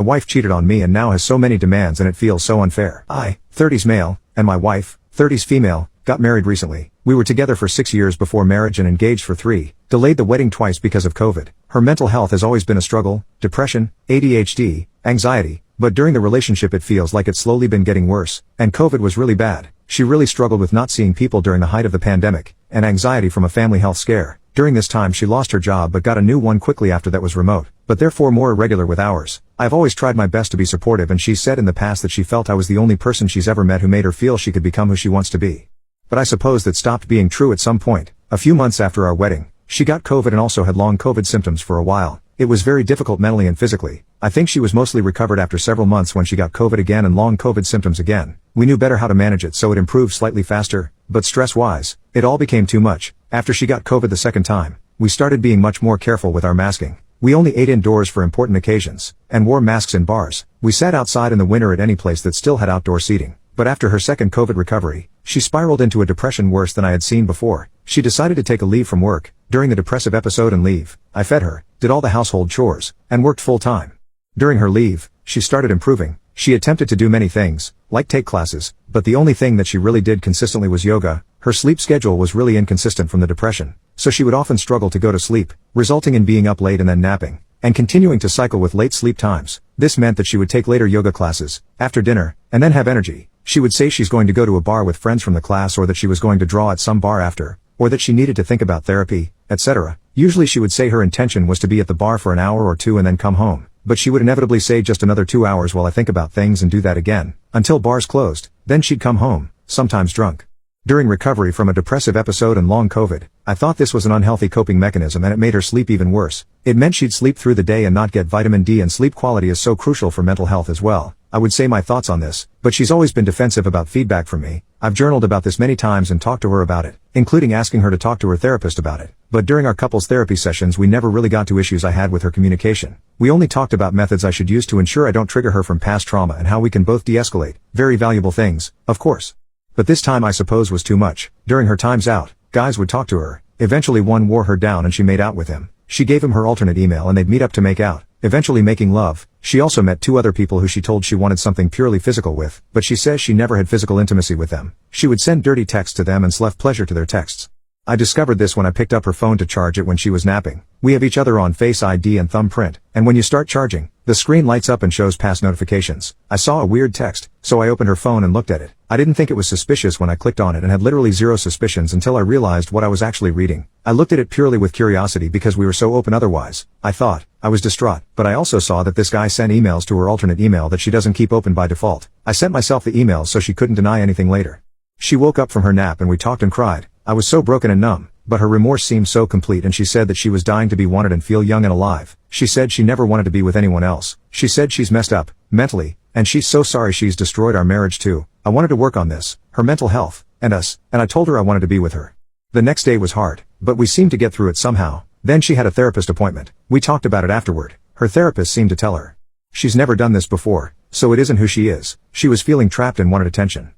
My wife cheated on me and now has so many demands and it feels so unfair. I, 30s male, and my wife, 30s female, got married recently. We were together for 6 years before marriage and engaged for 3, delayed the wedding twice because of COVID. Her mental health has always been a struggle, depression, ADHD, anxiety, but during the relationship it feels like it's slowly been getting worse, and COVID was really bad. She really struggled with not seeing people during the height of the pandemic, and anxiety from a family health scare. During this time she lost her job but got a new one quickly after that was remote, but therefore more irregular with hours. I've always tried my best to be supportive and she's said in the past that she felt I was the only person she's ever met who made her feel she could become who she wants to be. But I suppose that stopped being true at some point. A few months after our wedding, she got COVID and also had long COVID symptoms for a while. It was very difficult mentally and physically. I think she was mostly recovered after several months when she got COVID again and long COVID symptoms again. We knew better how to manage it so it improved slightly faster, but stress-wise, it all became too much. After she got COVID the second time, we started being much more careful with our masking. We only ate indoors for important occasions, and wore masks in bars. We sat outside in the winter at any place that still had outdoor seating. But after her second COVID recovery, she spiraled into a depression worse than I had seen before. She decided to take a leave from work. During the depressive episode and leave, I fed her, did all the household chores, and worked full-time. During her leave, she started improving. She attempted to do many things, like take classes, but the only thing that she really did consistently was yoga. Her sleep schedule was really inconsistent from the depression, so she would often struggle to go to sleep, resulting in being up late and then napping, and continuing to cycle with late sleep times. This meant that she would take later yoga classes, after dinner, and then have energy. She would say she's going to go to a bar with friends from the class or that she was going to draw at some bar after, or that she needed to think about therapy, etc. Usually she would say her intention was to be at the bar for an hour or two and then come home, but she would inevitably say just another 2 hours while I think about things and do that again, until bars closed. Then she'd come home, sometimes drunk. During recovery from a depressive episode and long COVID, I thought this was an unhealthy coping mechanism and it made her sleep even worse. It meant she'd sleep through the day and not get vitamin D, and sleep quality is so crucial for mental health as well. I would say my thoughts on this, but she's always been defensive about feedback from me. I've journaled about this many times and talked to her about it, including asking her to talk to her therapist about it. But during our couples therapy sessions we never really got to issues I had with her communication. We only talked about methods I should use to ensure I don't trigger her from past trauma and how we can both de-escalate. Very valuable things, of course. But this time I suppose was too much. During her times out, guys would talk to her. Eventually one wore her down and she made out with him. She gave him her alternate email and they'd meet up to make out, eventually making love. She also met 2 other people who she told she wanted something purely physical with, but she says she never had physical intimacy with them. She would send dirty texts to them and left pleasure to their texts. I discovered this when I picked up her phone to charge it when she was napping. We have each other on Face ID and thumbprint, and when you start charging, the screen lights up and shows past notifications. I saw a weird text, so I opened her phone and looked at it. I didn't think it was suspicious when I clicked on it and had literally zero suspicions until I realized what I was actually reading. I looked at it purely with curiosity because we were so open otherwise. I thought, I was distraught, but I also saw that this guy sent emails to her alternate email that she doesn't keep open by default. I sent myself the emails so she couldn't deny anything later. She woke up from her nap and we talked and cried. I was so broken and numb, but her remorse seemed so complete, and she said that she was dying to be wanted and feel young and alive. She said she never wanted to be with anyone else. She said she's messed up, mentally, and she's so sorry she's destroyed our marriage too. I wanted to work on this, her mental health, and us, and I told her I wanted to be with her. The next day was hard, but we seemed to get through it somehow. Then she had a therapist appointment. We talked about it afterward. Her therapist seemed to tell her she's never done this before, so it isn't who she is. She was feeling trapped and wanted attention.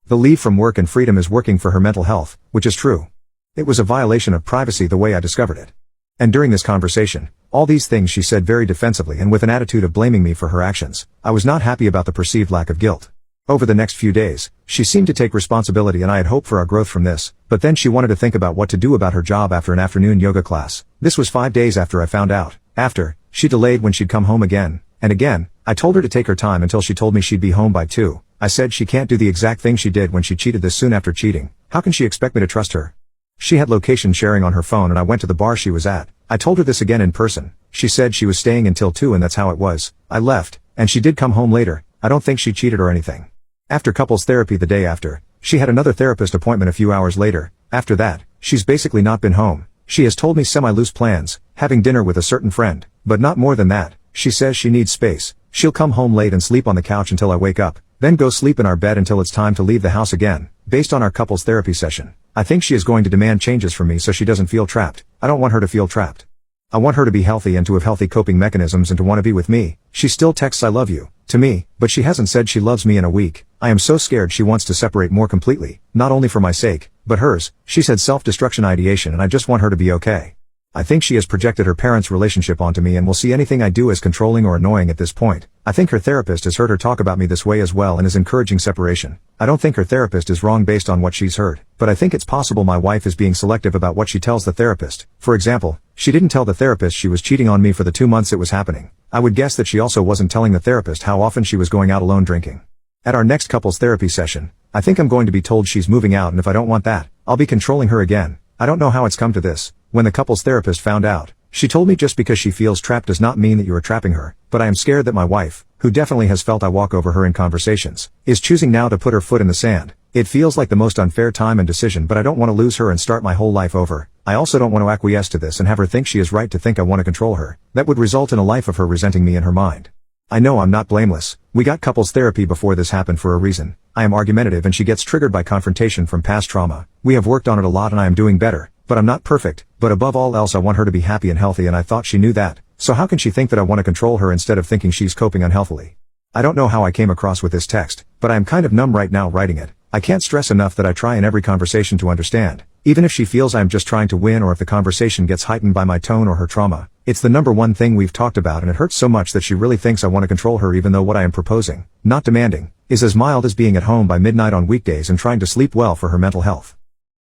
The leave from work and freedom is working for her mental health, which is true. It was a violation of privacy the way I discovered it. And during this conversation, all these things she said very defensively and with an attitude of blaming me for her actions. I was not happy about the perceived lack of guilt. Over the next few days, she seemed to take responsibility and I had hoped for our growth from this, but then she wanted to think about what to do about her job after an afternoon yoga class. This was 5 days after I found out. After, she delayed when she'd come home again, and again. I told her to take her time until she told me she'd be home by 2. I said she can't do the exact thing she did when she cheated this soon after cheating. How can she expect me to trust her? She had location sharing on her phone and I went to the bar she was at. I told her this again in person. She said she was staying until 2 and that's how it was. I left, and she did come home later. I don't think she cheated or anything. After couples therapy the day after, she had another therapist appointment a few hours later. After that, she's basically not been home. She has told me semi-loose plans, having dinner with a certain friend, but not more than that. She says she needs space. She'll come home late and sleep on the couch until I wake up, then go sleep in our bed until it's time to leave the house again. Based on our couples therapy session, I think she is going to demand changes from me so she doesn't feel trapped. I don't want her to feel trapped. I want her to be healthy and to have healthy coping mechanisms and to want to be with me. She still texts "I love you" to me, but she hasn't said she loves me in a week. I am so scared she wants to separate more completely, not only for my sake, but hers. She said self-destruction ideation and I just want her to be okay. I think she has projected her parents' relationship onto me and will see anything I do as controlling or annoying at this point. I think her therapist has heard her talk about me this way as well and is encouraging separation. I don't think her therapist is wrong based on what she's heard, but I think it's possible my wife is being selective about what she tells the therapist. For example, she didn't tell the therapist she was cheating on me for the 2 months it was happening. I would guess that she also wasn't telling the therapist how often she was going out alone drinking. At our next couples therapy session, I think I'm going to be told she's moving out, and if I don't want that, I'll be controlling her again. I don't know how it's come to this. When the couples therapist found out, she told me just because she feels trapped does not mean that you are trapping her, but I am scared that my wife, who definitely has felt I walk over her in conversations, is choosing now to put her foot in the sand. It feels like the most unfair time and decision, but I don't want to lose her and start my whole life over. I also don't want to acquiesce to this and have her think she is right to think I want to control her. That would result in a life of her resenting me in her mind. I know I'm not blameless. We got couples therapy before this happened for a reason. I am argumentative and she gets triggered by confrontation from past trauma. We have worked on it a lot and I am doing better, but I'm not perfect. But above all else I want her to be happy and healthy, and I thought she knew that. So how can she think that I want to control her instead of thinking she's coping unhealthily? I don't know how I came across with this text, but I am kind of numb right now writing it. I can't stress enough that I try in every conversation to understand, even if she feels I am just trying to win or if the conversation gets heightened by my tone or her trauma. It's the number one thing we've talked about, and it hurts so much that she really thinks I want to control her, even though what I am proposing, not demanding, is as mild as being at home by midnight on weekdays and trying to sleep well for her mental health.